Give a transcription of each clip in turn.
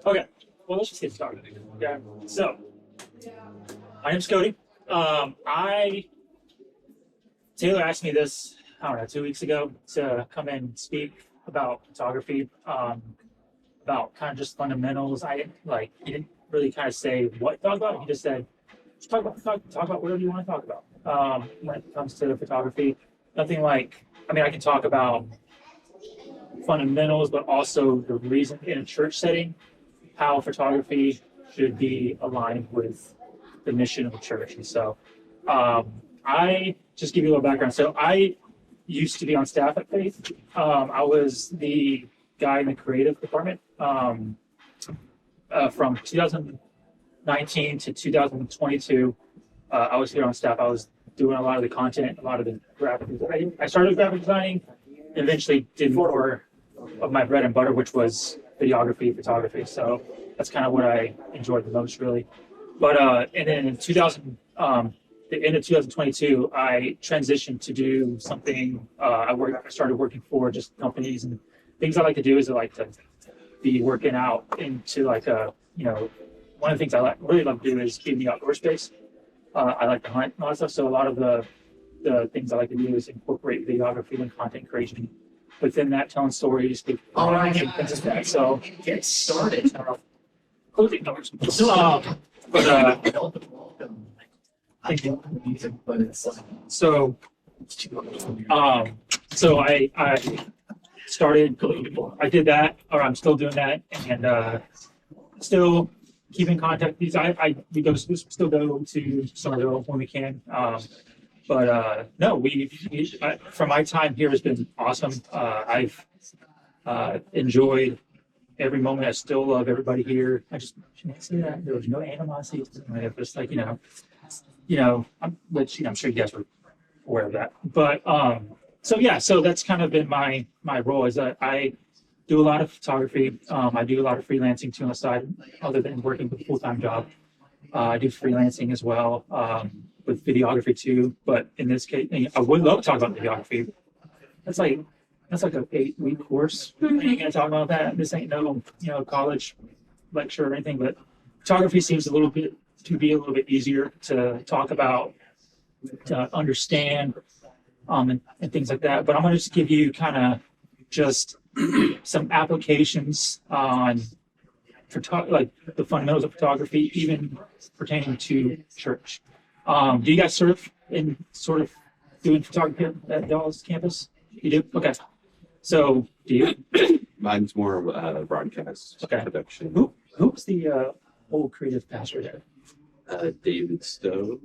Okay, well, let's just get started. Okay, so my name's Cody. Taylor asked me this, I don't know, 2 weeks ago to come in and speak about photography, about kind of just fundamentals. He didn't really kind of say what to talk about. He just said, just talk about whatever you want to talk about when it comes to photography. Nothing like, I mean, I can talk about fundamentals, but also the reason in a church setting, how photography should be aligned with the mission of the church. And so I just give you a little background. So I used to be on staff at Faith. I was the guy in the creative department from 2019 to 2022. I was here on staff. I was doing a lot of the content, a lot of the graphics. I started graphic designing, eventually did more of my bread and butter, which was videography, photography. So that's kind of what I enjoyed the most, really. But and then in the end of 2022, I transitioned to do something. I started working for just companies, and things I like to do is I like to be working out into like one of the things I really love to do is be in the outdoor space. I like to hunt and all that stuff. So a lot of the things I like to do is incorporate videography and content creation within that, telling stories. All right, things like that. So get started. closing numbers. But thank you. So I started. I did that, or I'm still doing that, and still keep in contact with these. We still go to Somerville when we can. No, from my time here has been awesome. I've enjoyed every moment. I still love everybody here. I just shouldn't say that. There was no animosity. Just like which I'm sure you guys were aware of that. But so that's kind of been my role, is that I do a lot of photography. I do a lot of freelancing too on the side, other than working with a full-time job. I do freelancing as well, with videography too. But in this case, I would love to talk about videography. That's like an 8-week course. I ain't gonna talk about that. This ain't no college lecture or anything. But photography seems to be a little bit easier to talk about, to understand, and things like that. But I'm gonna just give you kind of just some applications on like the fundamentals of photography, even pertaining to church. Do you guys serve in sort of doing photography at y'all's campus? You do? Okay. So do you? Mine's more of broadcast production. Who's the old creative pastor there? David Stowe.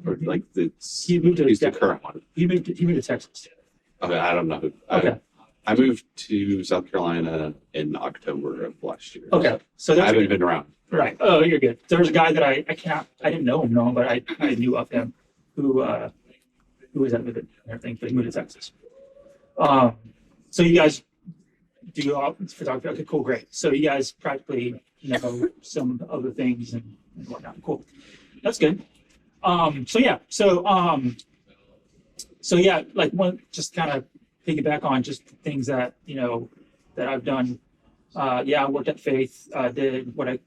Or like he's the current one. He moved to Texas. Okay, I don't know. Okay. I moved to South Carolina in October of last year. Okay. So I haven't been around. Right. Oh, you're good. There's a guy that I didn't know him, but I knew of him who was at Vivid and everything, but he moved to Texas. So you guys do all photography. Okay, cool, great. So you guys practically know some other things and whatnot. Cool. That's good. Like just kind of piggyback on just things that that I've done. I worked at Faith. Did what I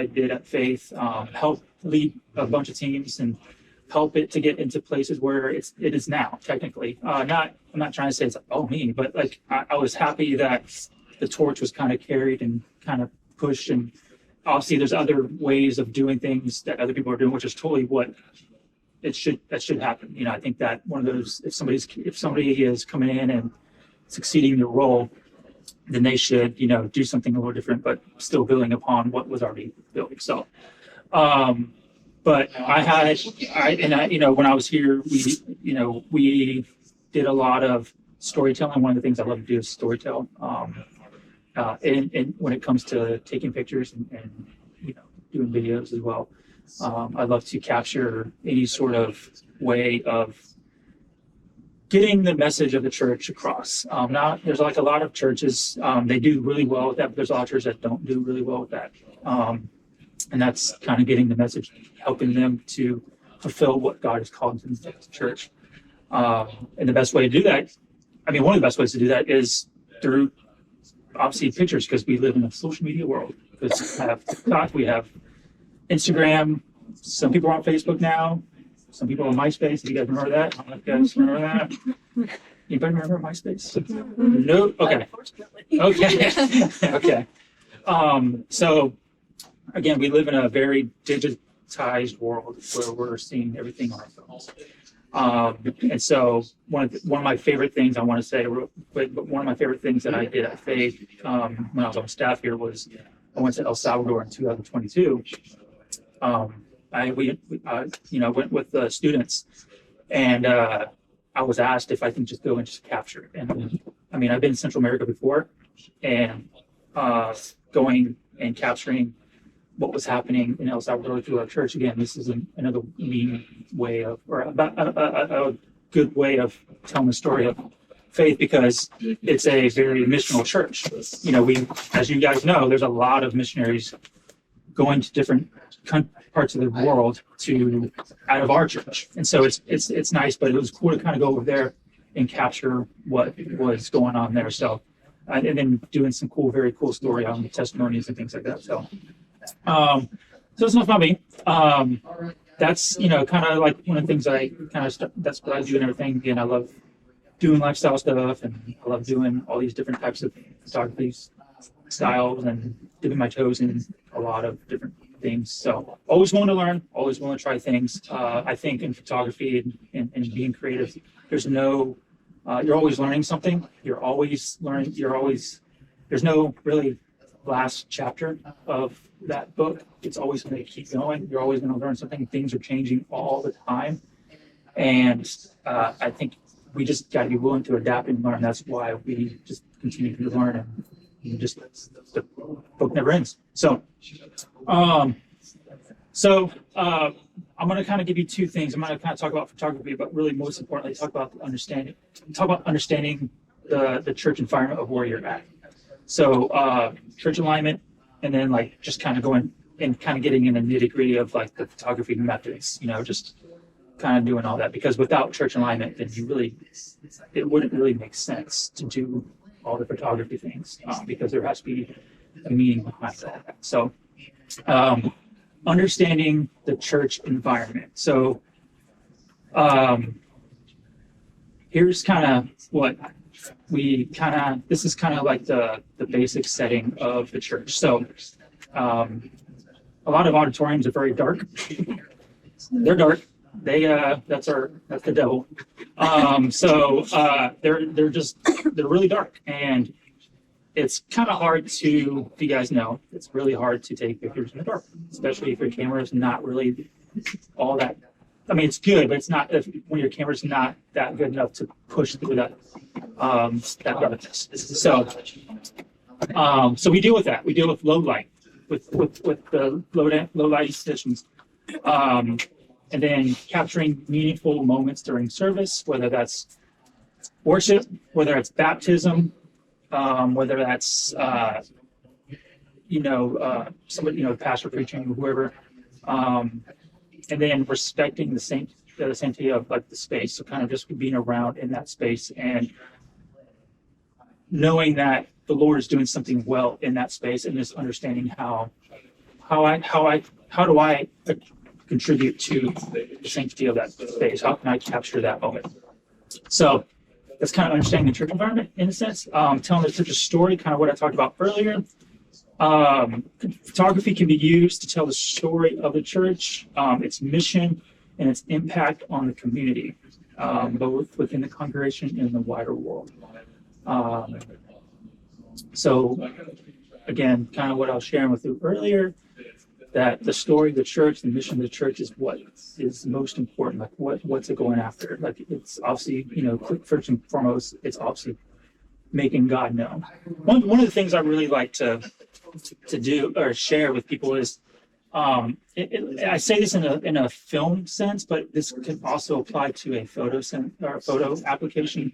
did at Faith. Helped lead a bunch of teams and help it to get into places where it is now. Technically, I'm not trying to say it's me, but like I was happy that the torch was kind of carried and kind of pushed. And obviously, there's other ways of doing things that other people are doing, which is totally what that should happen. I think that one of those, if somebody is coming in and succeeding in their role, then they should, do something a little different, but still building upon what was already built. So, but when I was here, we did a lot of storytelling. One of the things I love to do is storytell. And when it comes to taking pictures and doing videos as well. I love to capture any sort of way of getting the message of the church across. There's like a lot of churches, they do really well with that, but there's a lot of churches that don't do really well with that. And that's kind of getting the message, helping them to fulfill what God has called them to the church. And the best way to do that, one of the best ways to do that is through obviously pictures because we live in a social media world. Because we have TikTok, we have Instagram. Some people are on Facebook now. Some people are on MySpace. Do you guys remember that? I don't know if you guys remember that. Anybody remember MySpace? No. Okay. Okay. Okay. So again, we live in a very digitized world where we're seeing everything on our phones. And so one of my favorite things I want to say, but one of my favorite things that I did at Faith when I was on staff here was I went to El Salvador in 2022. I went with the students, and I was asked if I can just go and just capture it. And I mean, I've been in Central America before, and going and capturing what was happening in El Salvador through our church. Again, this is another mean way of, or about a good way of telling the story of Faith, because it's a very missional church. You know, as you guys know, there's a lot of missionaries going to different parts of the world out of our church, and so it's nice. But it was cool to kind of go over there and capture what was going on there. So, and then doing some very cool story on testimonies and things like that. So. So it's not about me. That's, kind of like one of the things that's what I do and everything. Again, I love doing lifestyle stuff, and I love doing all these different types of photography styles and dipping my toes in a lot of different things. So always willing to learn, always willing to try things. I think in photography and being creative, there's no, you're always learning something. You're always learning. There's no really last chapter of that book. It's always going to keep going. You're always going to learn something. Things are changing all the time, and I think we just got to be willing to adapt and learn. That's why we just continue to learn, and just the book never ends. So I'm going to kind of give you two things. I'm going to kind of talk about photography, but really most importantly talk about understanding the church environment of where you're at. So church alignment, and then like just kind of going and kind of getting in the nitty gritty of like the photography methods, just kind of doing all that, because without church alignment, then it wouldn't really make sense to do all the photography things, because there has to be a meaning behind all that. So understanding the church environment. So here's kind of what this is kind of like the basic setting of the church. So a lot of auditoriums are very dark. They're dark. That's the devil. They're really dark, and it's kind of hard to, if you guys know, it's really hard to take pictures in the dark, especially if your camera is not really all that. I mean, it's good, but it's not when your camera's not that good enough to push through that darkness. So we deal with that. We deal with low light, with the low light stations, and then capturing meaningful moments during service, whether that's worship, whether it's baptism, whether that's somebody, pastor preaching or whoever. And then respecting the sanctity of like the space. So kind of just being around in that space and knowing that the Lord is doing something well in that space, and just understanding how do I contribute to the sanctity of that space? How can I capture that moment? So that's kind of understanding the church environment in a sense, telling the church's story, kind of what I talked about earlier. Photography can be used to tell the story of the church, its mission, and its impact on the community, both within the congregation and in the wider world. So, again, kind of what I was sharing with you earlier, that the story of the church, the mission of the church is what is most important. Like, what's it going after? Like, it's obviously, first and foremost, it's obviously making God known. One of the things I really like to do or share with people is, I say this in a film sense, but this can also apply to a photo application.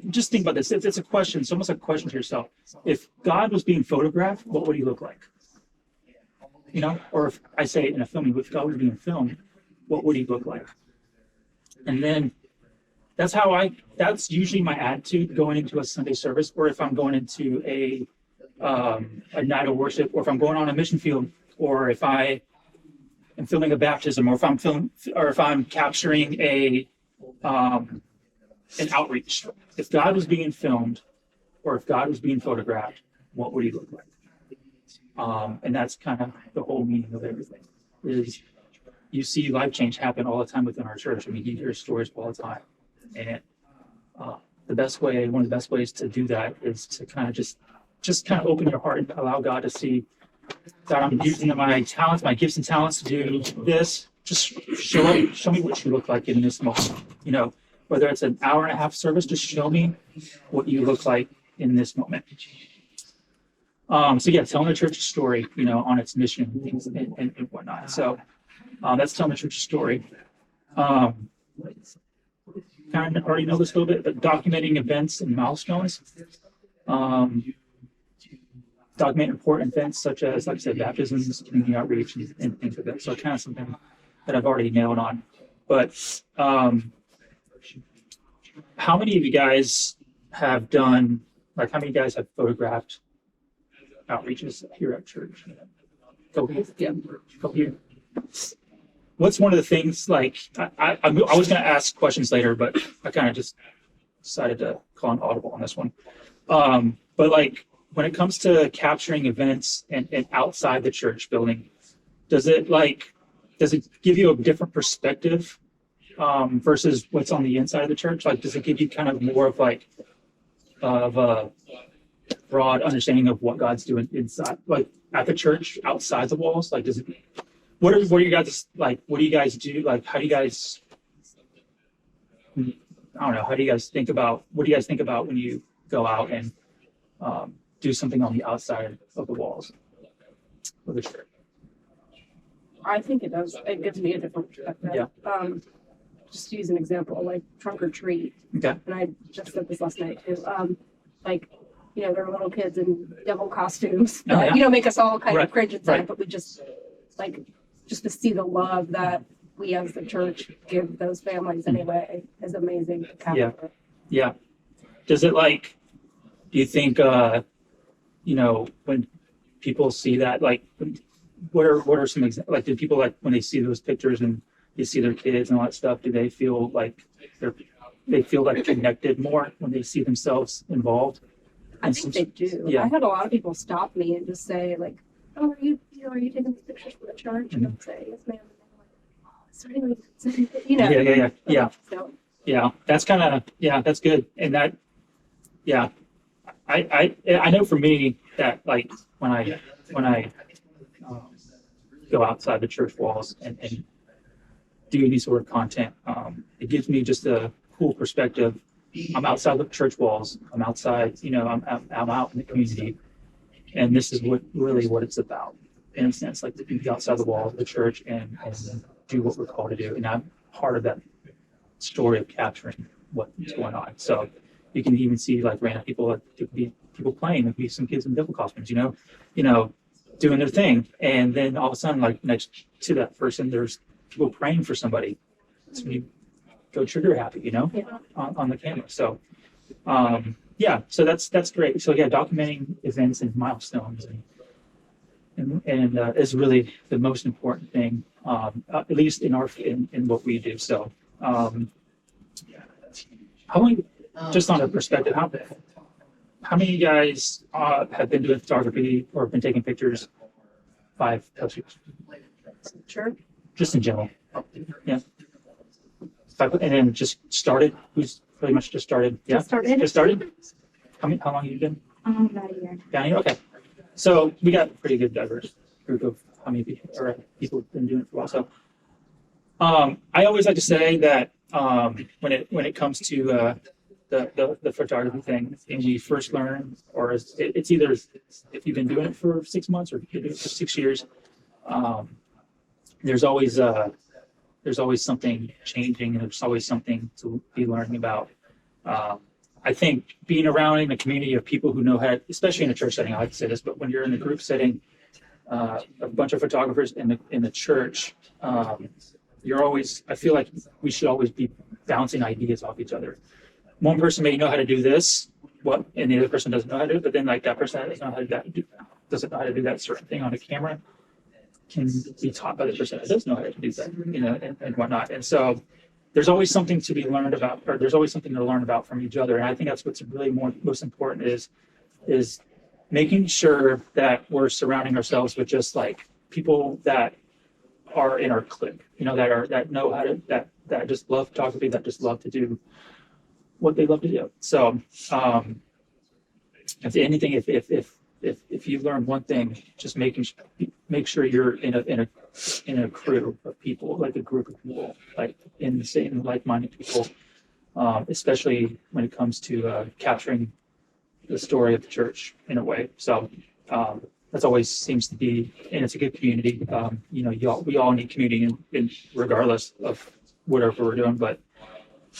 Just think about this. It's a question. It's almost like a question to yourself. If God was being photographed, what would he look like? Or if I say it in a film, if God was being filmed, what would he look like? And then that's usually my attitude going into a Sunday service, or if I'm going into a night of worship, or if I'm going on a mission field, or if I am filming a baptism, or if I'm capturing an outreach. If God was being filmed, or if God was being photographed, what would he look like? And that's kind of the whole meaning of everything. Is you see life change happen all the time within our church. I mean, you hear stories all the time, and one of the best ways to do that is to kind of just kind of open your heart and allow God to see that I'm using my talents, my gifts and talents to do this. Just show me what you look like in this moment. You know, whether it's an hour and a half service, just show me what you look like in this moment. So yeah, telling the church story, you know, on its mission and things and whatnot. So that's telling the church story. Kind of already know this a little bit, but documenting events and milestones. Document important events such as, like I said, baptisms, community outreach, and things like that. So kind of something that I've already nailed on. But how many of you guys have done, like, how many of you guys have photographed outreaches here at church? Couple here. What's one of the things, like, I was going to ask questions later, but I kind of just decided to call an audible on this one. But like, when it comes to capturing events and outside the church building, does it give you a different perspective versus what's on the inside of the church? Like, does it give you kind of more of a broad understanding of what God's doing inside, like at the church, outside the walls? Like, what are you guys like? What do you guys do? Like, how do you guys? I don't know. What do you guys think about when you go out and do something on the outside of the walls of the church? I think it does. It gives me a different perspective. Yeah. Just to use an example, like trunk or treat. Okay. And I just said this last night too. Like, you know, there are little kids in devil costumes that, yeah. you know, make us all kind Right. of cringe inside, Right. but we just to see the love that we as the church give those families anyway is amazing. Yeah. Does it, like, do you think, you know, when people see that, like, what are some examples? Like, do people, like, when they see those pictures and you see their kids and all that stuff, do they feel like they feel like connected more when they see themselves involved? I think they do. Yeah. I had a lot of people stop me and just say, like, "Oh, are you taking these pictures for the church?" And I'd say, "Yes, ma'am." And they're like, "Oh, is there any way you can you know?" Yeah. So, Yeah, that's kind of, that's good. And that, yeah, I know for me that, like, when I go outside the church walls and do any sort of content, it gives me just a cool perspective. I'm outside the church walls. I'm outside, you know, I'm out in the community, and this is what it's about, in a sense, like, to be outside the walls of the church and do what we're called to do. And I'm part of that story of capturing what's going on. So you can even see, like, random people, like, it could be people playing, it could be some kids in devil costumes, you know, doing their thing, and then all of a sudden, like, next to that person, there's people praying for somebody. So you go trigger happy, you know, on the camera. So so that's great. So yeah, documenting events and milestones and is really the most important thing, at least in what we do. So how many, just on a perspective, how many of you guys have been doing photography or been taking pictures 5+ years? sure. Just in general. Yeah. And then just started, who's pretty much just started? Yeah. Just started. How long have you been About a year. down here? Okay. So we got a pretty good diverse group of how many people have been doing it for a while. So I always like to say that when it comes to the photography thing, and we first learn, or it's either if you've been doing it for 6 months or if you've been doing it for 6 years, there's always something changing, and there's always something to be learning about. I think being around in a community of people who know how, especially in a church setting, I like to say this, but when you're in a group setting, a bunch of photographers in the church, I feel like we should always be bouncing ideas off each other. One person may know how to do this, and the other person doesn't know how to do it, but then like that person that doesn't know how to do that certain thing on a camera can be taught by the person that does know how to do that, and whatnot. And so there's always something to be learned about, or there's always something to learn about from each other. And I think that's what's really most important is making sure that we're surrounding ourselves with just like people that are in our clique, that know how to, that just love photography, that just love to do what they love to do. So, if anything, if you learn one thing, just make sure you're in a crew of people, like a group of people, like in the same like-minded people, especially when it comes to capturing the story of the church in a way. So that's always seems to be, and it's a good community. We all need community, regardless of whatever we're doing. But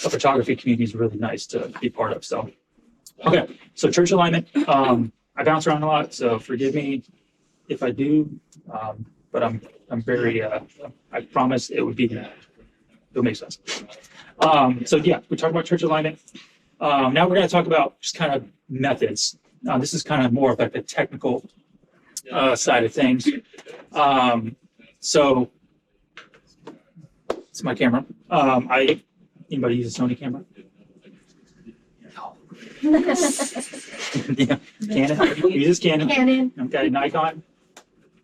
a photography community is really nice to be part of. So, okay, so church alignment. I bounce around a lot, so forgive me if I do. But I'm very. I promise it'll make sense. So yeah, we talked about church alignment. Now we're going to talk about just kind of methods. This is kind of more of like the technical side of things. So it's my camera. Anybody use a Sony camera? Yeah, Canon. Uses Canon. Canon. Okay, Nikon.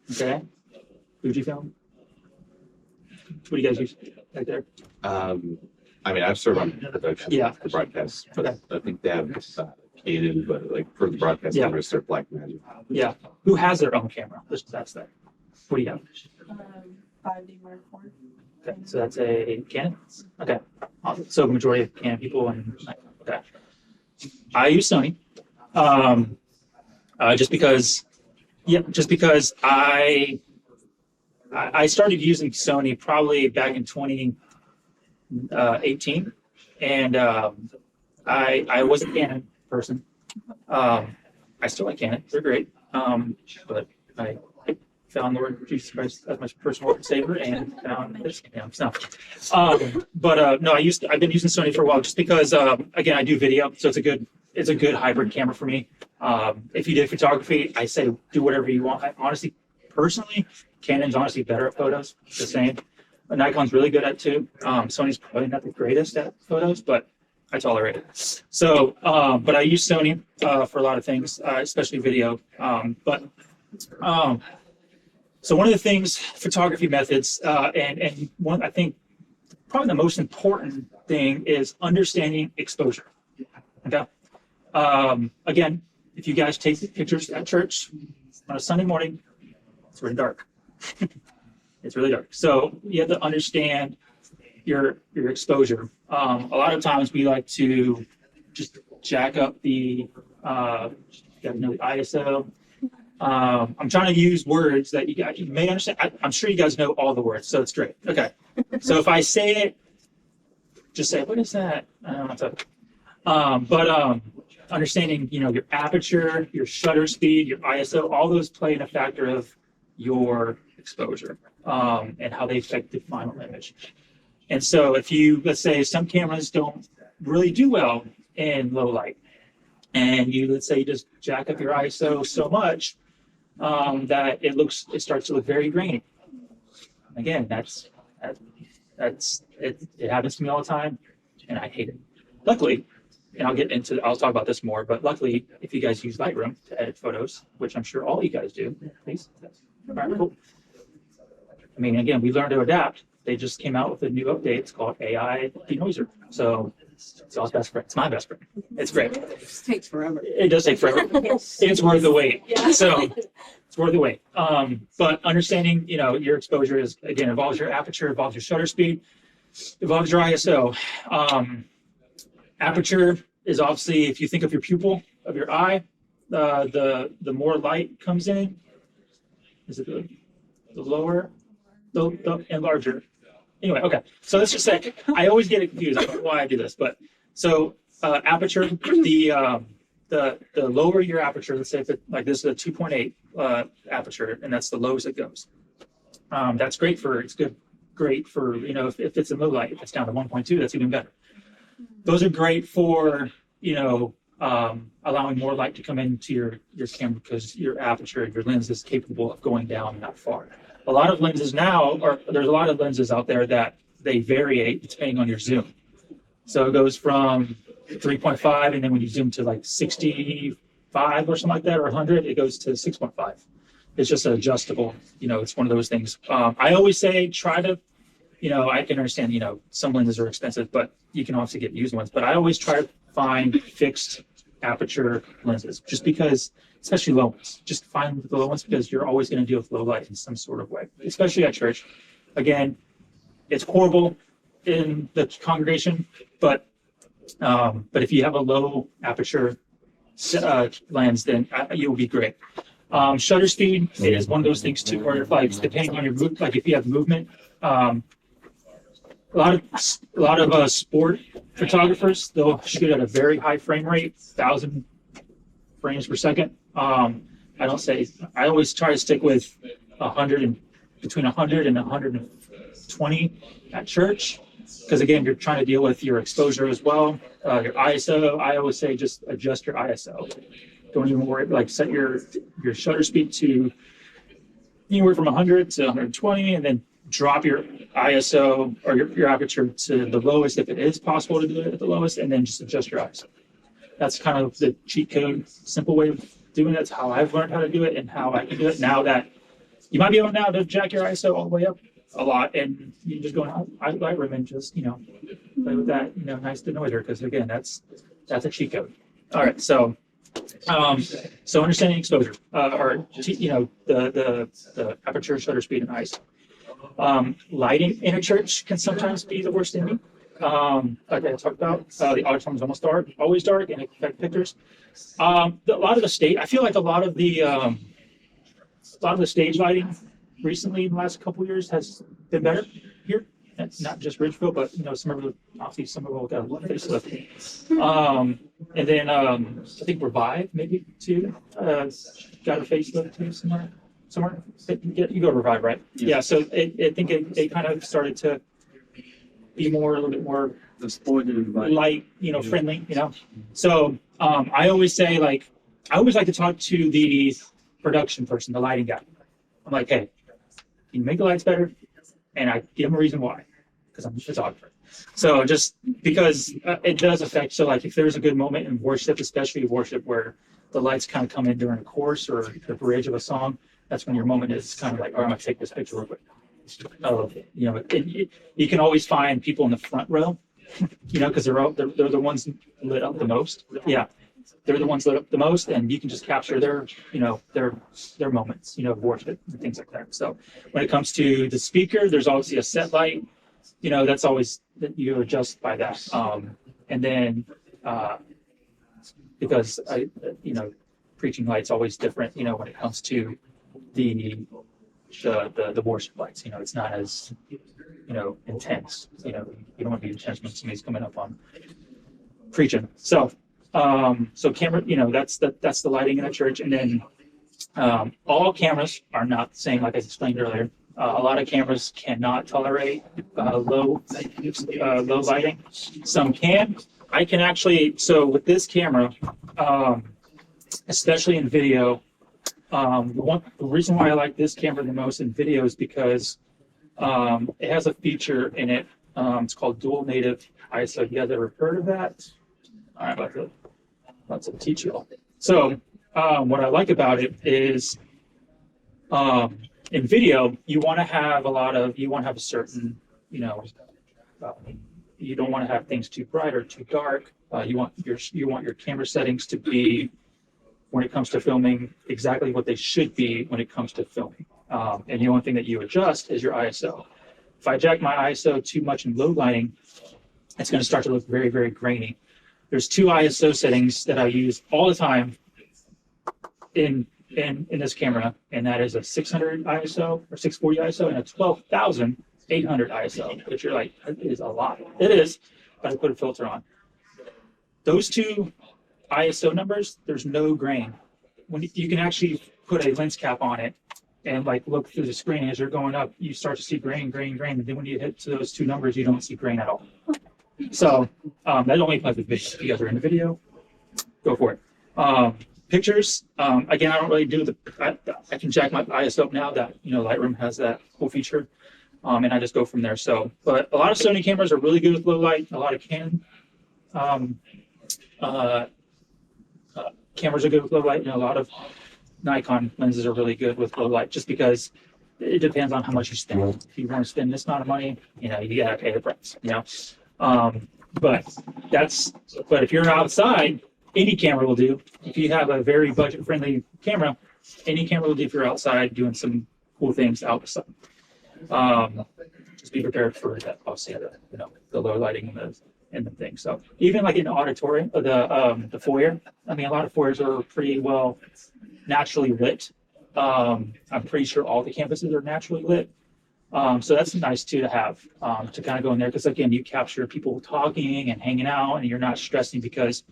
Okay, Fujifilm. What do you guys use right there? I've served on production, Yeah. the broadcast, but Okay. I think they have Canon, but like for the broadcast, Yeah. cameras, they're Blackmagic. Yeah. Who has their own camera? That's that. What do you have? 5D Mark IV. Okay, so that's a Canon. Okay, awesome. So majority of Canon people and okay. I use Sony, just because I started using Sony probably back in 2018, and I was a Canon person. I still like Canon; they're great. But I found the Lord Jesus Christ as my personal Lord and Savior, and found this. No, I've been using Sony for a while, just because again I do video, so it's a good hybrid camera for me. If you did photography, I say do whatever you want. Honestly, personally, Canon's honestly better at photos. The same. Nikon's really good at too. Sony's probably not the greatest at photos, but I tolerate it. So, but I use Sony for a lot of things, especially video. So one of the things, photography methods, and one, I think probably the most important thing is understanding exposure. Okay. Again, if you guys take pictures at church on a Sunday morning, it's really dark. It's really dark. So you have to understand your exposure. A lot of times we like to just jack up the, the ISO. I'm trying to use words that you may understand. I'm sure you guys know all the words, so it's great. Okay. So if I say it, just say, what is that? I don't know what's up. Understanding, your aperture, your shutter speed, your ISO, all those play in a factor of your exposure, and how they affect the final image. And so if let's say some cameras don't really do well in low light, and let's say you just jack up your ISO so much that it starts to look very grainy. Again, it happens to me all the time, and I hate it. Luckily, and I'll talk about this more, but luckily, if you guys use Lightroom to edit photos, which I'm sure all you guys do, please. All right, cool. Again, we learned to adapt. They just came out with a new update. It's called AI Denoiser. So it's y'all's best friend. It's my best friend. It's great. It just takes forever. It does take forever. It's worth the wait. Yeah. So it's worth the wait. But understanding, your exposure involves your aperture, involves your shutter speed, involves your ISO. Aperture is obviously, if you think of your pupil of your eye, the more light comes in. Is it the lower, and larger? Anyway, okay. So let's just say I always get it confused. I don't know why I do this, but so aperture, the lower your aperture, let's say if this is a 2.8 aperture, and that's the lowest it goes. That's great it's good great for, if it's in low light. If it's down to 1.2, that's even better. Those are great for, allowing more light to come into your camera because your aperture, your lens is capable of going down that far. A lot of lenses now, there's a lot of lenses out there that they variate depending on your zoom. So it goes from 3.5, and then when you zoom to like 65 or something like that, or 100, it goes to 6.5. It's just adjustable. It's one of those things. I always say try to, I can understand, some lenses are expensive, but you can obviously get used ones. But I always try to find fixed aperture lenses, just because, especially low ones. Just find the low ones because you're always going to deal with low light in some sort of way, especially at church. Again, it's horrible in the congregation, but if you have a low aperture lens, then you'll be great. Shutter speed is one of those things too, where like depending on your move, like if you have movement, a lot of sport photographers, they'll shoot at a very high frame rate, 1,000 frames per second. I always try to stick with between 100 and 120 at church, because again, you're trying to deal with your exposure as well. Your ISO, I always say just adjust your ISO. Don't even worry, like set your shutter speed to anywhere from 100 to 120, and then drop your ISO or your aperture to the lowest if it is possible to do it at the lowest, and then just adjust your ISO. That's kind of the cheat code, simple way of doing it. That's how I've learned how to do it and how I can do it. Now that you might be able now to jack your ISO all the way up a lot, and you can just go in Lightroom and just play with that nice denoiser, because again, that's a cheat code. All right, so understanding exposure the aperture, shutter speed, and ISO. Lighting in a church can sometimes be the worst enemy. Like I talked about, the auditorium is always dark, and it can affect pictures. A lot of the stage, I feel like a lot of the stage lighting recently in the last couple of years has been better here. It's not just Ridgeville, but Somerville got a facelift. And then I think Revive maybe too got a facelift too somewhere. You go to Revive, right? Yeah. So I think it kind of started to be a little bit more light, friendly, So I always say, I always like to talk to the production person, the lighting guy. I'm like, hey, can you make the lights better? And I give them a reason why, because I'm a photographer. So just because it does affect, so like if there's a good moment in worship, especially worship where the lights kind of come in during a chorus or the bridge of a song, that's when your moment is kind of like, oh, I'm gonna take this picture real quick. You can always find people in the front row, because they're the ones lit up the most. Yeah, they're the ones lit up the most, and you can just capture their moments, of worship and things like that. So when it comes to the speaker, there's obviously a set light, that's always that you adjust by that. And then because preaching light's always different, when it comes to the worship lights, it's not as intense. You don't want to be intense when somebody's coming up on preaching. So camera, that's the lighting in a church. And then all cameras are not the same, like I explained earlier. A lot of cameras cannot tolerate low lighting. Some can. I can actually. So with this camera, especially in video, the reason why I like this camera the most in video is because it has a feature in it. It's called dual native ISO. You guys ever heard of that? All right, about to teach you all. So what I like about it is in video, you want to have a certain, you don't want to have things too bright or too dark. You want your camera settings to be, when it comes to filming, exactly what they should be when it comes to filming. And the only thing that you adjust is your ISO. If I jack my ISO too much in low lighting, it's going to start to look very, very grainy. There's two ISO settings that I use all the time in this camera, and that is a 600 ISO or 640 ISO and a 12,800 ISO, which you're like, it is a lot. It is, but I put a filter on. Those two ISO numbers, there's no grain. When you can actually put a lens cap on it and like look through the screen as you're going up, you start to see grain. And then when you hit to those two numbers, you don't see grain at all. So that only applies with video. If you guys are in the video, go for it. Pictures, again, I don't really do I can jack my ISO up now that, Lightroom has that cool feature. And I just go from there. So, but a lot of Sony cameras are really good with low light. A lot of Canon cameras are good with low light, and a lot of Nikon lenses are really good with low light, just because it depends on how much you spend. If you want to spend this amount of money, you gotta pay the price. But if you're outside, any camera will do. If you have a very budget-friendly camera, any camera will do if you're outside doing some cool things outside. Just be prepared for that. Obviously, the low lighting and the thing. So even like in the auditorium, the foyer. I mean, a lot of foyers are pretty well naturally lit. I'm pretty sure all the campuses are naturally lit. So that's nice too to have to kind of go in there, because again, you capture people talking and hanging out, and you're not stressing because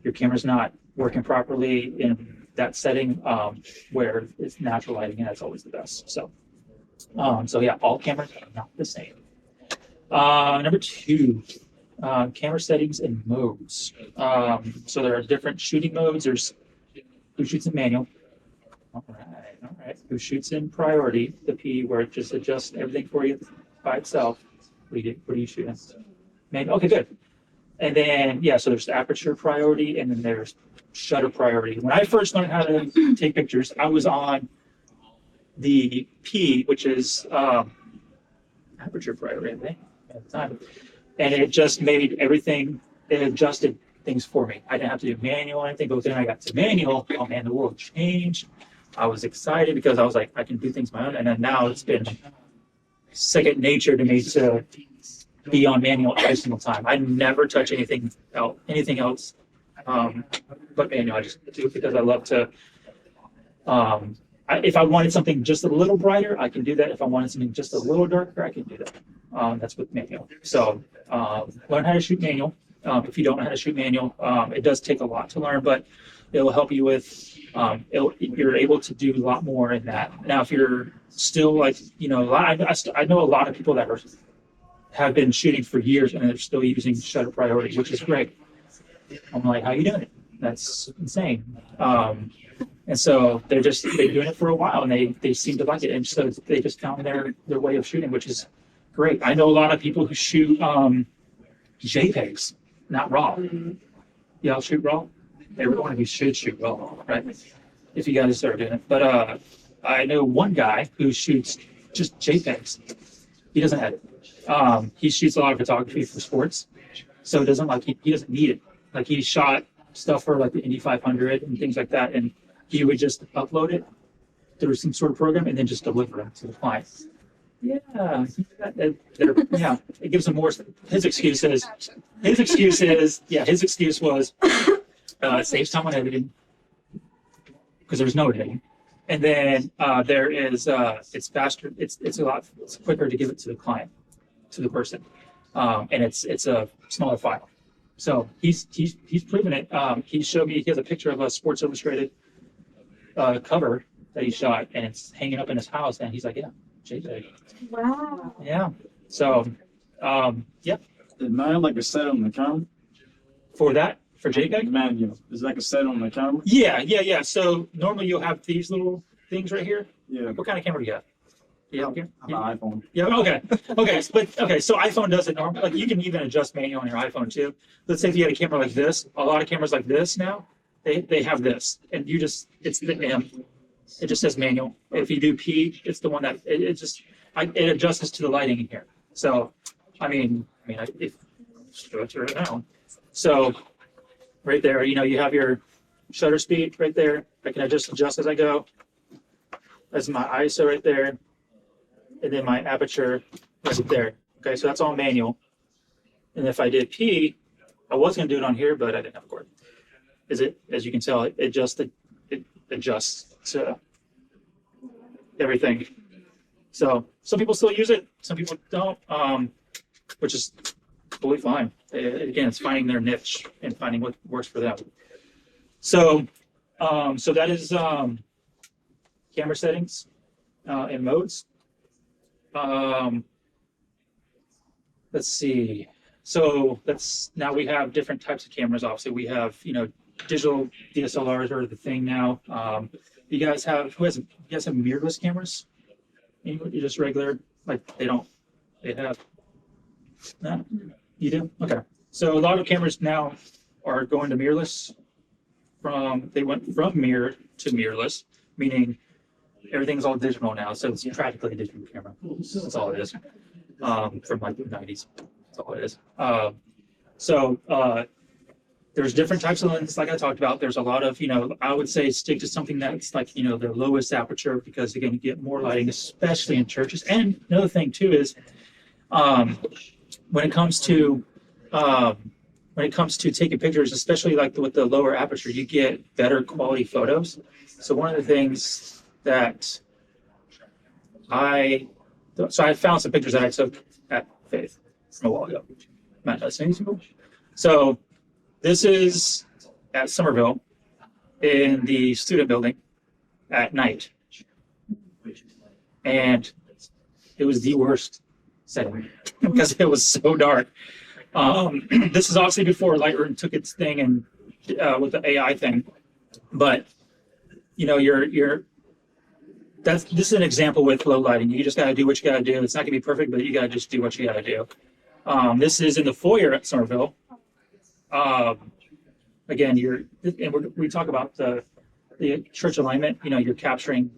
your camera's not working properly in that setting where it's natural lighting, and that's always the best. So yeah, all cameras are not the same. Number 2, camera settings and modes. So there are different shooting modes. There's who shoots in manual. All right. Who shoots in priority, the P, where it just adjusts everything for you by itself. What are you shooting? Manual. Okay, good. And then, so there's aperture priority, and then there's shutter priority. When I first learned how to take pictures, I was on the P, which is aperture priority, I think, at the time. And it just made everything, it adjusted things for me. I didn't have to do manual or anything, but then I got to manual, oh man, the world changed. I was excited because I was like, I can do things my own. And then now it's been second nature to me to be on manual every single time. I never touch anything else but manual. I just do it because I love to. If I wanted something just a little brighter, I can do that. If I wanted something just a little darker, I can do that. That's with manual. So learn how to shoot manual. If you don't know how to shoot manual, it does take a lot to learn, but it will help you with. You're able to do a lot more in that. Now, if you're still like, I know a lot of people that have been shooting for years and they're still using shutter priority, which is great. I'm like, how you doing it? That's insane. And so they're doing it for a while, and they seem to like it, and so they just found their way of shooting, which is great. I know a lot of people who shoot JPEGs, not RAW. Y'all shoot RAW? Every one of you should shoot RAW, right? If you guys start doing it. But I know one guy who shoots just JPEGs. He doesn't edit. He shoots a lot of photography for sports, so it doesn't he doesn't need it. Like he shot stuff for like the Indy 500 and things like that, and he would just upload it through some sort of program and then just deliver it to the client. Yeah, it gives him more. His excuse was it saves time on editing because there's no editing, and then there is it's faster. It's quicker to give it to the client, to the person, and it's a smaller file. So he's proven it. He showed me. He has a picture of a Sports Illustrated cover that he shot, and it's hanging up in his house. And he's like, "Yeah, JPEG." Wow. Yeah. So, yeah. Is mine like a set on the camera? For JPEG? Manual. Is like a set on the camera? Yeah. So normally you'll have these little things right here. Yeah. What kind of camera do you have? Do you have a camera? An iPhone. Yeah. Okay. So iPhone does it normally. Like you can even adjust manual on your iPhone too. Let's say if you had a camera like this. A lot of cameras like this now, they have this, and it's the M. It just says manual. If you do P, it's the one that it adjusts to the lighting in here. So, I mean, if show it to right now. So, right there, you have your shutter speed right there. I can adjust as I go. That's my ISO right there, and then my aperture right there. Okay, so that's all manual. And if I did P, I was going to do it on here, but I didn't have a cord. As you can tell, it adjusts to everything. So some people still use it, some people don't, which is totally fine. Again, it's finding their niche and finding what works for them. So that is camera settings. in modes. Let's see. So now we have different types of cameras. Obviously, we have digital DSLRs are the thing now. You guys have mirrorless cameras? You just regular they have that? You do? Okay. So a lot of cameras now are going to mirrorless. They went from mirror to mirrorless, meaning everything's all digital now. So it's practically a digital camera. That's all it is. From like the 90s. That's all it is. There's different types of lenses, like I talked about. There's a lot of, I would say stick to something that's like, the lowest aperture, because again, you get more lighting, especially in churches. And another thing too is, when it comes to taking pictures, especially like with the lower aperture, you get better quality photos. So one of the things that I found some pictures that I took at Faith from a while ago. Matt, that's anything? So this is at Somerville in the student building at night. And it was the worst setting because it was so dark. This is obviously before Lightroom took its thing and with the AI thing. But this is an example with low lighting. You just got to do what you got to do. It's not going to be perfect, but you got to just do what you got to do. This is in the foyer at Somerville. Again, we talk about the church alignment. You're capturing,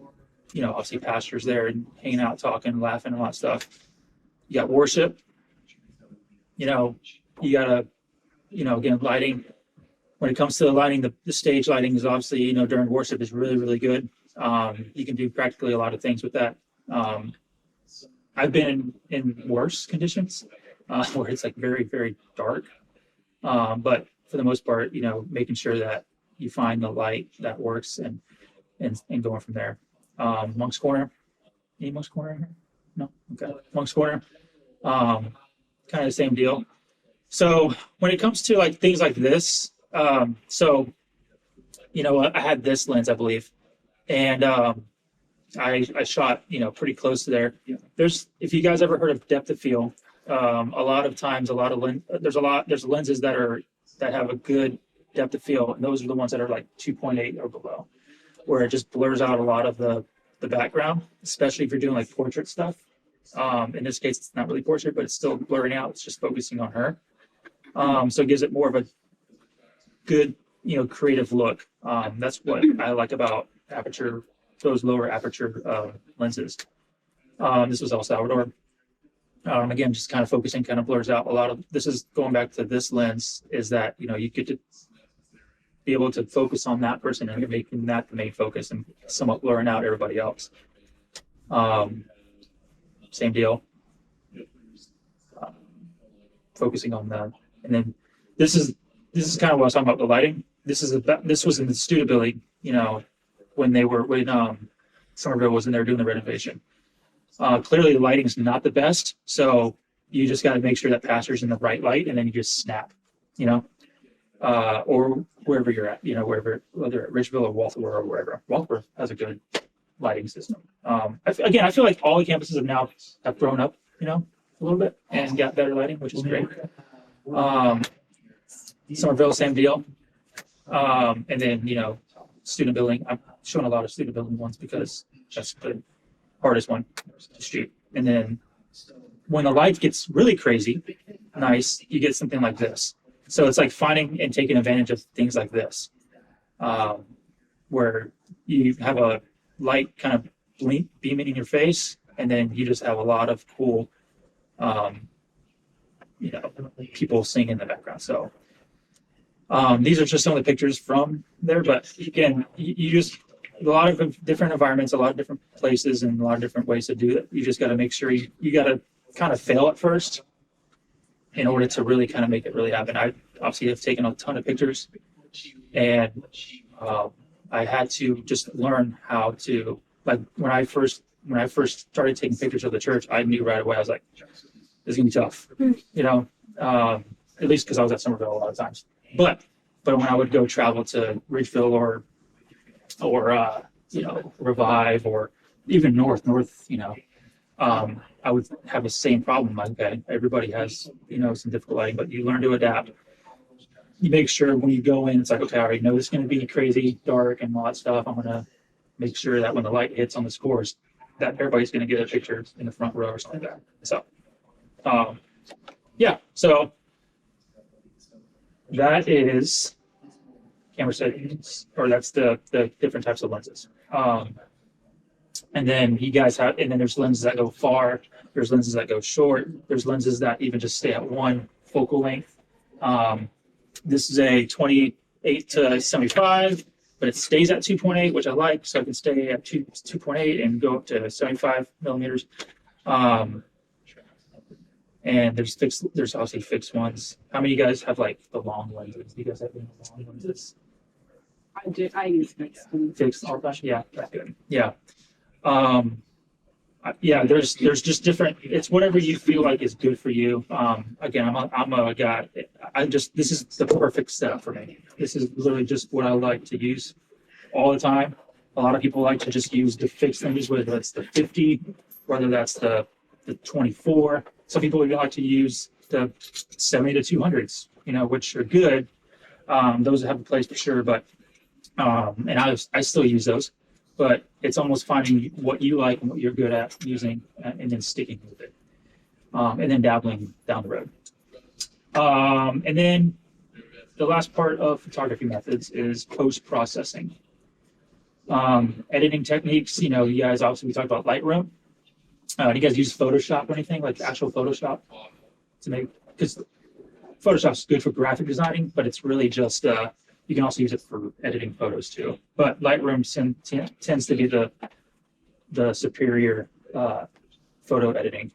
obviously pastors there and hanging out, talking, laughing, and all that stuff. You got worship. You got to, again, lighting. When it comes to the lighting, the stage lighting is obviously, during worship is really, really good. You can do practically a lot of things with that. I've been in worse conditions where it's like very, very dark. But for the most part, making sure that you find the light that works and going from there. Monk's Corner. Any Monk's Corner in here? No? Okay. Monk's Corner. Kind of the same deal. So when it comes to like things like this, I had this lens, I believe. And I shot, pretty close to there. If you guys ever heard of depth of field, a lot of times, there's lenses that have a good depth of field, and those are the ones that are like 2.8 or below, where it just blurs out a lot of the background, especially if you're doing like portrait stuff. In this case, it's not really portrait, but it's still blurring out. It's just focusing on her. So it gives it more of a good, creative look. That's what I like about those lower aperture lenses. This was El Salvador. Again, just kind of focusing kind of blurs out a lot of, this is going back to this lens, is that, you get to be able to focus on that person and you're making that the main focus and somewhat blurring out everybody else. Same deal. Focusing on that. And then this is kind of what I was talking about, the lighting. This was in the student building, when Somerville was in there doing the renovation. Clearly the lighting is not the best, so you just got to make sure that pastor's in the right light, and then you just snap, or wherever you're at, whether at Richville or Walthall or wherever. Walthall has a good lighting system. I feel like all the campuses have grown up, a little bit and got better lighting, which is great. Somerville, same deal. And then, student building. I'm showing a lot of student building ones because that's the hardest one to shoot. And then when the light gets really crazy, nice, you get something like this. So it's like finding and taking advantage of things like this, where you have a light kind of beaming in your face, and then you just have a lot of cool, people singing in the background. So these are just some of the pictures from there, but again, you just, a lot of different environments, a lot of different places, and a lot of different ways to do it. You just got to make sure you got to kind of fail at first in order to really kind of make it really happen. I obviously have taken a ton of pictures, and I had to just learn how to, like, when I first started taking pictures of the church, I knew right away, I was like, this is gonna be tough, at least because I was at Somerville a lot of times. But when I would go travel to Ridgeville or Revive or even north, I would have the same problem. Like, okay, everybody has, some difficult lighting, but you learn to adapt. You make sure when you go in, it's like, okay, I already know this is going to be crazy dark and all that stuff. I'm going to make sure that when the light hits on this course, that everybody's going to get a picture in the front row or something like that. So, yeah, so that is camera settings, or that's the different types of lenses. And then you guys have, and then there's lenses that go far, there's lenses that go short, there's lenses that even just stay at one focal length. This is a 28 to 75, but it stays at 2.8, which I like, so I can stay at 2.8 and go up to 75 millimeters. And there's obviously fixed ones. How many of you guys have like the long lenses? Do you guys have any long lenses? I use fixed. Fixed all the time? Yeah, that's good. Yeah. Yeah, there's just different, it's whatever you feel like is good for you. Again, I'm a guy, this is the perfect setup for me. This is literally just what I like to use all the time. A lot of people like to just use the fixed lenses, whether that's the 50, whether that's the 24. Some people would like to use the 70 to 200s, which are good. Those have a place for sure, but, and I still use those. But it's almost finding what you like and what you're good at using, and then sticking with it, and then dabbling down the road. And then the last part of photography methods is post-processing. Editing techniques, you guys, obviously we talked about Lightroom. Do you guys use Photoshop or anything, like actual Photoshop to make, because Photoshop's good for graphic designing, but it's really just, you can also use it for editing photos too. But Lightroom tends to be the superior photo editing.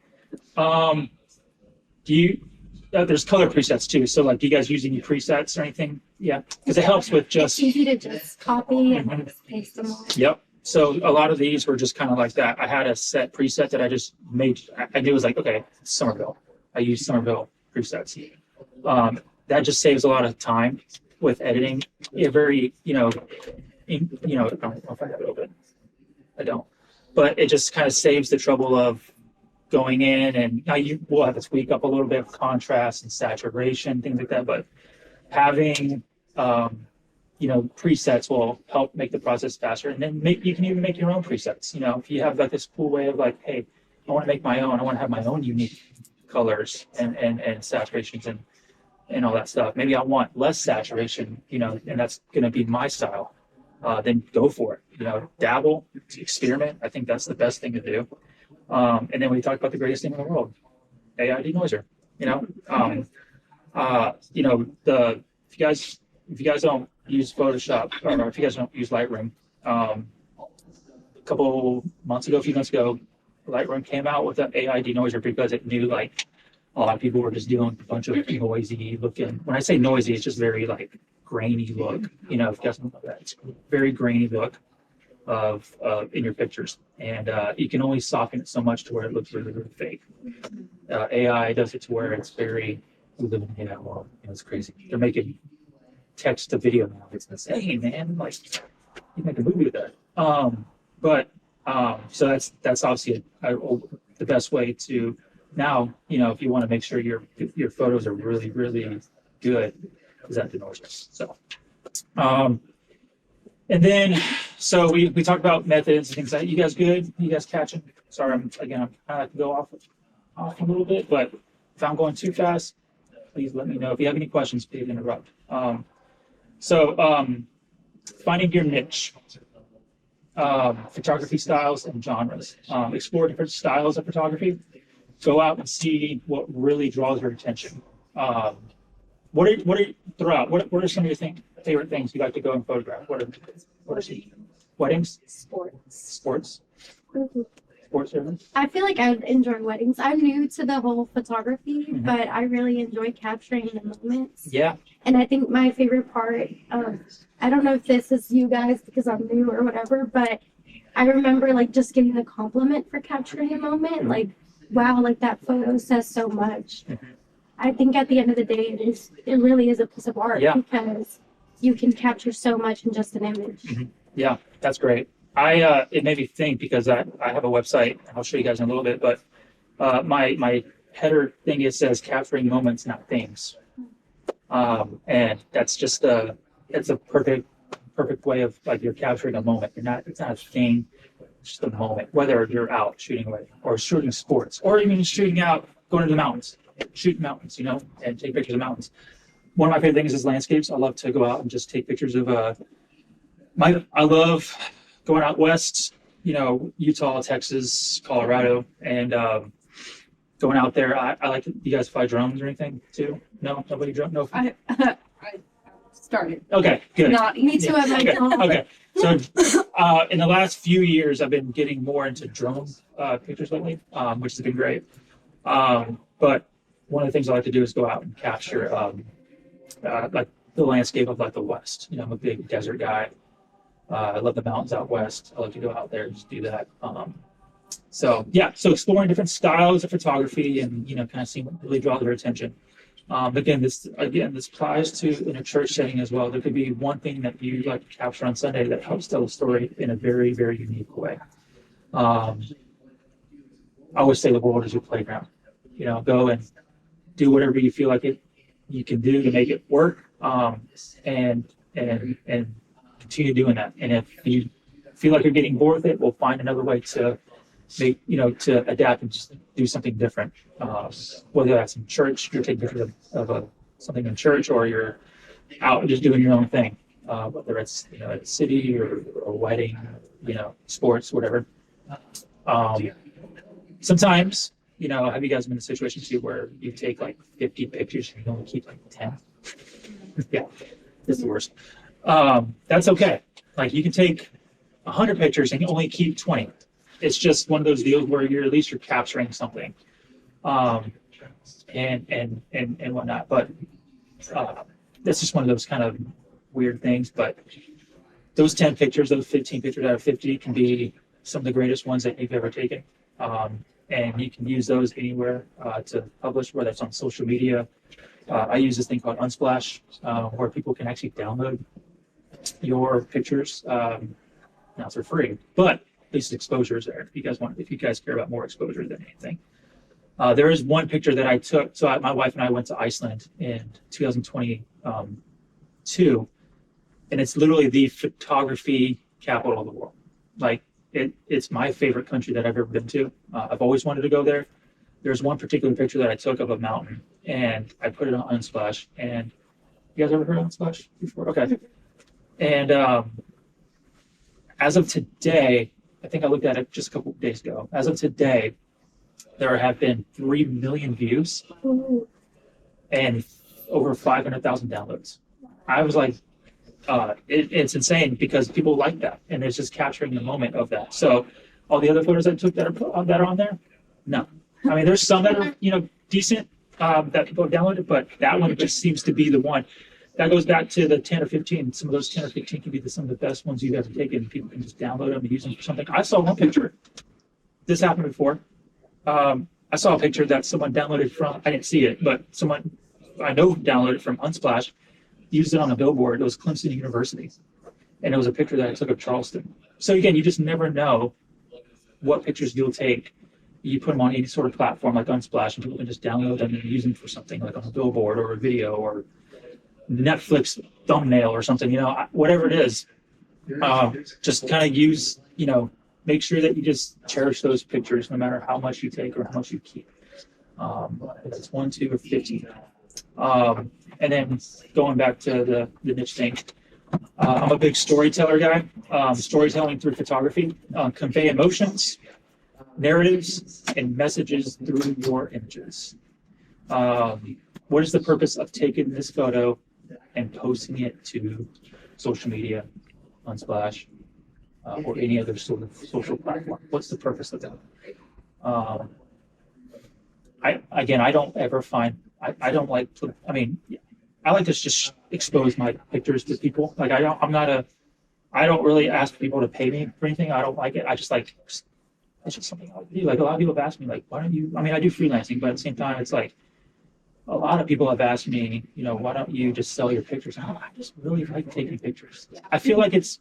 There's color presets too. So like, do you guys use any presets or anything? Yeah, because it helps with just. It's easy to just copy and just paste them all. Yep. So a lot of these were just kind of like that. I had a set preset that I just made. I knew it was like, okay, Somerville. I use Somerville presets. That just saves a lot of time with editing. Very, I don't know if I have it open. I don't. But it just kind of saves the trouble of going in, and now we'll have to tweak up a little bit of contrast and saturation, things like that. But having presets will help make the process faster. And then you can even make your own presets. If you have like this cool way of like, hey, I want to make my own. I want to have my own unique colors and saturations and all that stuff. Maybe I want less saturation, and that's going to be my style. Then go for it. Dabble, experiment. I think that's the best thing to do. And then we talked about the greatest thing in the world, AI denoiser. If you guys don't use Photoshop, or if you guys don't use Lightroom, a few months ago, Lightroom came out with an AI denoiser because it knew like a lot of people were just dealing with a bunch of noisy looking. When I say noisy, it's just very like grainy look. If you guys don't know that, it's very grainy look of in your pictures, and you can only soften it so much to where it looks really, really fake. AI does it to where it's very, it's crazy. They're making text to video now. It's insane, man. Like, you make a movie with that. So that's obviously the best way to now. If you want to make sure your photos are really, really good, is that denoiser. So, and then so we talked about methods and things like that. You guys good? You guys catching? Sorry, I'm kind of to go off a little bit, but if I'm going too fast, please let me know. If you have any questions, please interrupt. Finding your niche, photography styles and genres. Explore different styles of photography. Go out and see what really draws your attention. What are some of your favorite things you like to go and photograph? What are some weddings? Sports. Mhm. Sports events. I feel like I enjoy weddings. I'm new to the whole photography, but I really enjoy capturing the moments. Yeah. And I think my favorite part, I don't know if this is you guys because I'm new or whatever, but I remember like just getting the compliment for capturing a moment. Like, wow, like that photo says so much. I think at the end of the day, it really is a piece of art because you can capture so much in just an image. Yeah, that's great. it made me think because I have a website. I'll show you guys in a little bit, but my header thing it says capturing moments, not things. And that's just it's a perfect way of like you're capturing a moment. It's not a thing, it's just a moment. Whether you're out shooting away or shooting sports or even shooting out, going to the mountains, shoot mountains, and take pictures of mountains. One of my favorite things is landscapes. I love to go out and just take pictures of I love going out west, Utah, Texas, Colorado, and going out there. I like to, you guys fly drones or anything too? No, nobody drone. No. I started. Okay, good. Not Me too at my Okay, job. okay. So in the last few years, I've been getting more into drone pictures lately, which has been great. But one of the things I like to do is go out and capture like the landscape of like the West. I'm a big desert guy. I love the mountains out west. I like to go out there and just do that. So exploring different styles of photography and kind of seeing what really draws their attention. Again, this applies to in a church setting as well. There could be one thing that you like to capture on Sunday that helps tell a story in a very, very unique way. I always say the world is your playground. Go and do whatever you feel like you can do to make it work, and continue doing that. And if you feel like you're getting bored with it, we'll find another way to make to adapt and just do something different. Whether that's in church, you're taking pictures of something in church, or you're out just doing your own thing. Whether it's at a city or a wedding, sports, whatever. Sometimes, have you guys been in a situation too where you take like 50 pictures and you only keep like 10? Yeah, it's the worst. That's okay. Like you can take 100 pictures and you only keep 20. It's just one of those deals where you're capturing something, and whatnot. But that's just one of those kind of weird things. But those 10 pictures, those 15 pictures out of 50 can be some of the greatest ones that you've ever taken. And you can use those anywhere to publish, whether it's on social media. I use this thing called Unsplash, where people can actually download your pictures. Now it's for free, but at least exposure is there. If you guys care about more exposure than anything. There is one picture that I took. So my wife and I went to Iceland in 2022, and it's literally the photography capital of the world. Like it's my favorite country that I've ever been to. I've always wanted to go there. There's one particular picture that I took of a mountain, and I put it on Unsplash. And you guys ever heard of Unsplash before? Okay. And as of today, I think I looked at it just a couple of days ago. As of today, there have been 3 million views and over 500,000 downloads. I was like, it's insane because people like that, and it's just capturing the moment of that. So all the other photos I took that are on there, no. I mean, there's some that are decent that people have downloaded, but that one just seems to be the one. That goes back to the 10 or 15. Some of those 10 or 15 can be some of the best ones you've ever taken. People can just download them and use them for something. I saw one picture. This happened before. I saw a picture that someone downloaded from, I didn't see it, but someone I know downloaded from Unsplash, used it on a billboard. It was Clemson University. And it was a picture that I took of Charleston. So again, you just never know what pictures you'll take. You put them on any sort of platform like Unsplash, and people can just download them and use them for something like on a billboard or a video or Netflix thumbnail or something, whatever it is. Just kind of use, make sure that you just cherish those pictures no matter how much you take or how much you keep. If it's 1, 2, or 50. And then going back to the niche thing, I'm a big storyteller guy. Storytelling through photography, convey emotions, narratives, and messages through your images. What is the purpose of taking this photo and posting it to social media, Unsplash, or any other sort of social platform? What's the purpose of that? I don't ever find, I don't like to, I like to just expose my pictures to people. Like I don't really ask people to pay me for anything. I don't like it. I just like, it's just something I do. Like a lot of people have asked me, like, why don't you, I do freelancing, but at the same time, it's like, a lot of people have asked me, why don't you just sell your pictures? I just really like taking pictures. I feel like it's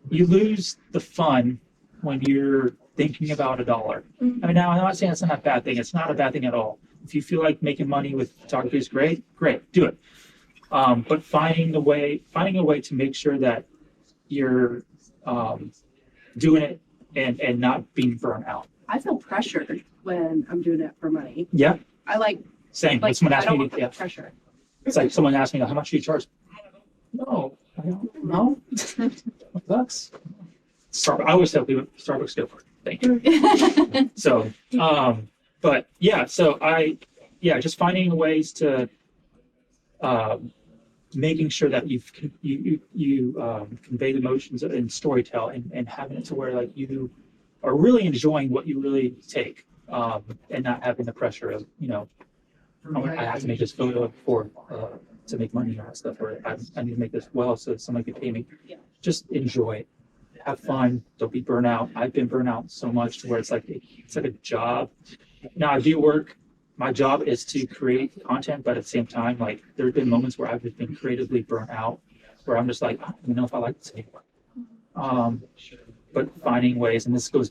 you lose the fun when you're thinking about a dollar. I mean, now I'm not saying it's not a bad thing. It's not a bad thing at all. If you feel like making money with photography is great, do it. But finding a way to make sure that you're doing it and not being burnt out. I feel pressured when I'm doing it for money. Yeah, I like same. When like someone I asks don't me, want the yeah, pressure. it's like someone asked me, how much do you charge? No, I don't know. Bucks. I always tell people Starbucks go for it. Thank you. So, but yeah, so just finding ways to making sure that you convey the emotions and storytelling and having it to where like you are really enjoying what you really take, and not having the pressure of, I have to make this photo for to make money and all that stuff, or I need to make this well so that somebody can pay me. Yeah. Just enjoy it. Have fun. Don't be burnt out. I've been burnt out so much to where it's like a job. Now I do work. My job is to create content, but at the same time, like there have been moments where I've just been creatively burnt out, where I'm just like, I don't even know if I like this anymore. But finding ways, and this is going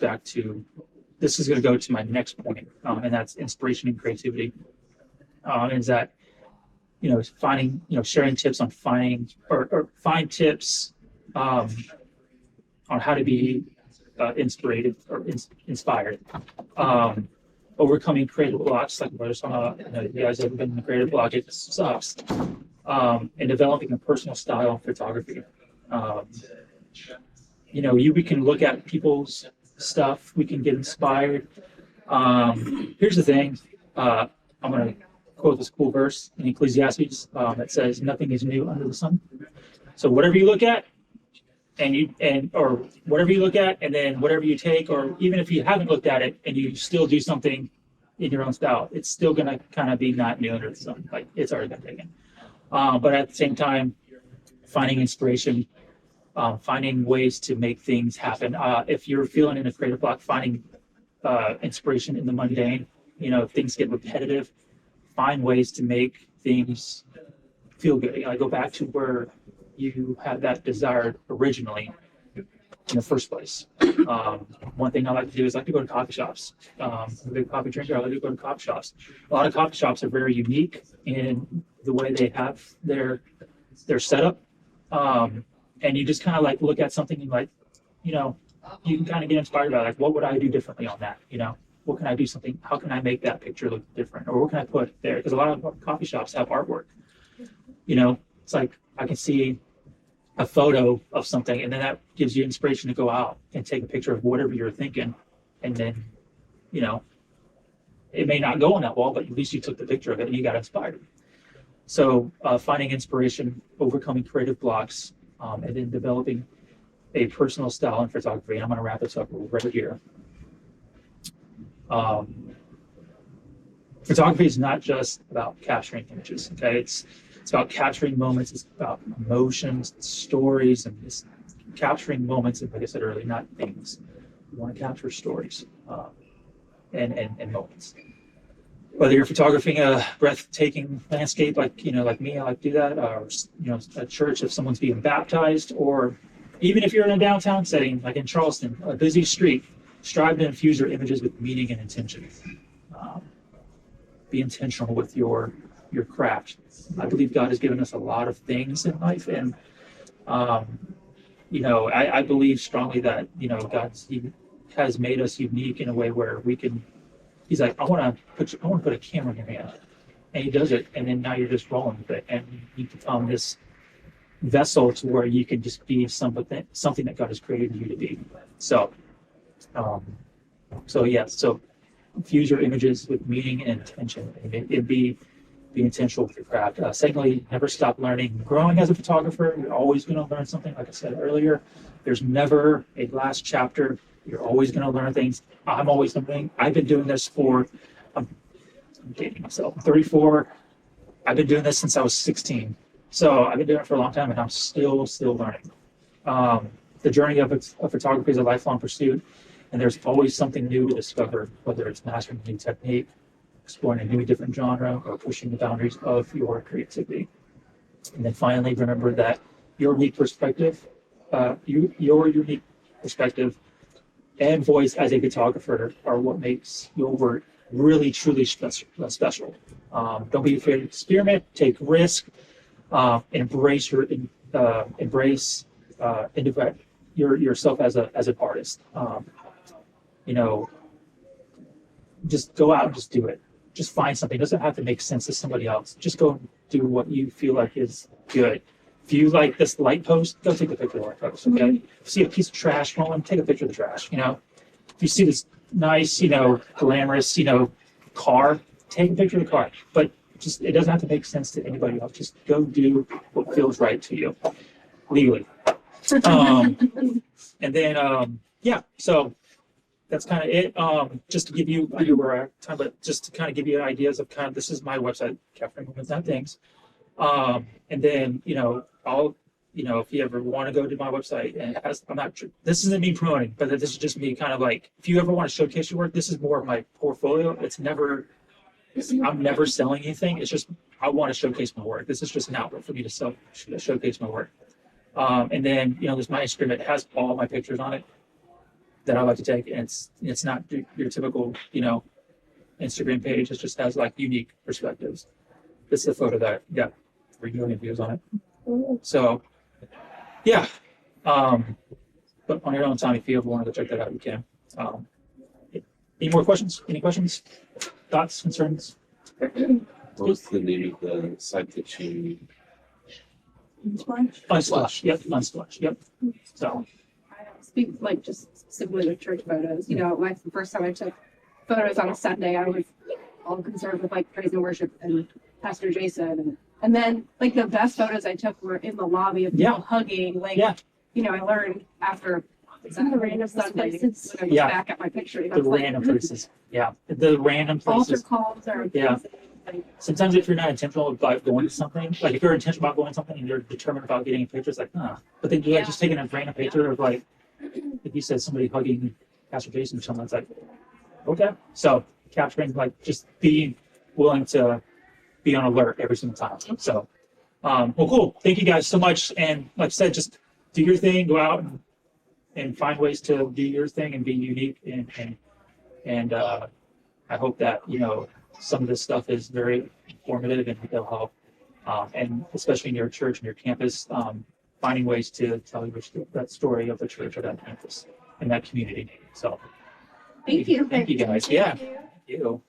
to go to my next point, and that's inspiration and creativity. Is that, finding, sharing tips on finding or find tips on how to be inspired or inspired. Overcoming creative blocks, like we're just on you guys ever been in a creative block, it sucks. And developing a personal style in photography. We can look at people's stuff, we can get inspired. Here's the thing, I'm gonna quote this cool verse in Ecclesiastes that says, "Nothing is new under the sun." So whatever you look at, or whatever you look at, and then whatever you take, or even if you haven't looked at it and you still do something in your own style, it's still gonna kind of be not new under the sun. Like it's already been taken. But at the same time, finding inspiration, finding ways to make things happen. If you're feeling in a creative block, finding inspiration in the mundane. If things get repetitive, find ways to make things feel good. Go back to where you had that desire originally in the first place. One thing I like to do is I like to go to coffee shops. I'm a big coffee drinker. I like to go to coffee shops. A lot of coffee shops are very unique in the way they have their setup. And you just kind of like look at something and like, you can kind of get inspired by like, what would I do differently on that? What can I do something? How can I make that picture look different? Or what can I put there? Because a lot of coffee shops have artwork. It's like I can see a photo of something, and then that gives you inspiration to go out and take a picture of whatever you're thinking. And then, it may not go on that wall, but at least you took the picture of it and you got inspired. So finding inspiration, overcoming creative blocks, and then developing a personal style in photography. And I'm going to wrap this up right here. Photography is not just about capturing images. Okay, it's about capturing moments. It's about emotions, stories, and just capturing moments. And like I said earlier, not things. You want to capture stories and moments. Whether you're photographing a breathtaking landscape, like me, I like to do that, or a church if someone's being baptized, or even if you're in a downtown setting, like in Charleston, a busy street, strive to infuse your images with meaning and intention. Be intentional with your craft. I believe God has given us a lot of things in life, and I believe strongly that He has made us unique in a way where we can. He's like, I want to put a camera in your hand, and He does it, and then now you're just rolling with it, and you become this vessel to where you can just be something that God has created you to be. So infuse your images with meaning and intention, and be intentional with your craft. Secondly, never stop learning. Growing as a photographer, you're always going to learn something. Like I said earlier, there's never a last chapter. You're always going to learn things. I'm always learning. I've been doing this I'm dating myself. I'm 34. I've been doing this since I was 16. So I've been doing it for a long time, and I'm still learning. The journey of photography is a lifelong pursuit, and there's always something new to discover, whether it's mastering a new technique, exploring a new different genre, or pushing the boundaries of your creativity. And then finally, remember that your unique perspective your unique perspective and voice as a photographer are what makes your work really truly special. Don't be afraid to experiment, take risk, embrace yourself as an artist. Just go out and just do it. Just find something. It doesn't have to make sense to somebody else. Just go and do what you feel like is good. If you like this light post, go take a picture of the light post. Okay. If you see a piece of trash falling, take a picture of the trash. If you see this nice, glamorous, car, take a picture of the car. But it doesn't have to make sense to anybody else. Just go do what feels right to you, legally. And then, so that's kind of it. Just to give you, I know we're out of time, but just to kind of give you ideas of this is my website, Capturing Moments, Not Things. And then, if you ever want to go to my website, and this isn't me promoting, but this is just me kind of like, if you ever want to showcase your work, this is more of my portfolio. I'm never selling anything. It's just, I want to showcase my work. This is just an outlet for me to showcase my work. And then, there's my Instagram. It has all my pictures on it that I like to take. And it's not your typical, Instagram page. It just has like unique perspectives. This is a photo that got 3 million views on it. So, yeah. But on your own time, if you ever want to go check that out, you can. Any more questions? Any questions? Thoughts? Concerns? What was the name of the site that you? Unsplash. Yep. Unsplash. Yep. So. I speak just specifically with church photos. The first time I took photos on a Sunday, I was all concerned with praise and worship and Pastor Jason, and then the best photos I took were in the lobby of people hugging. I learned after the random Sunday places. when I look back at my picture. The random places. Yeah. The random places. Altar calls are amazing. Sometimes if you're not intentional about going to something, if you're intentional about going to something and you're determined about getting a picture, it's but then you're just taking a random picture of if you said somebody hugging Pastor Jason or something, it's okay. So capturing just being willing to be on alert every single time. So, well, cool. Thank you guys so much. And like I said, just do your thing, go out and find ways to do your thing and be unique. And I hope that, some of this stuff is very informative and it'll help. And especially in your church and your campus, finding ways to tell that story of the church or that campus and that community. So thank you. Thank you guys. Thank Yeah. you. Thank you.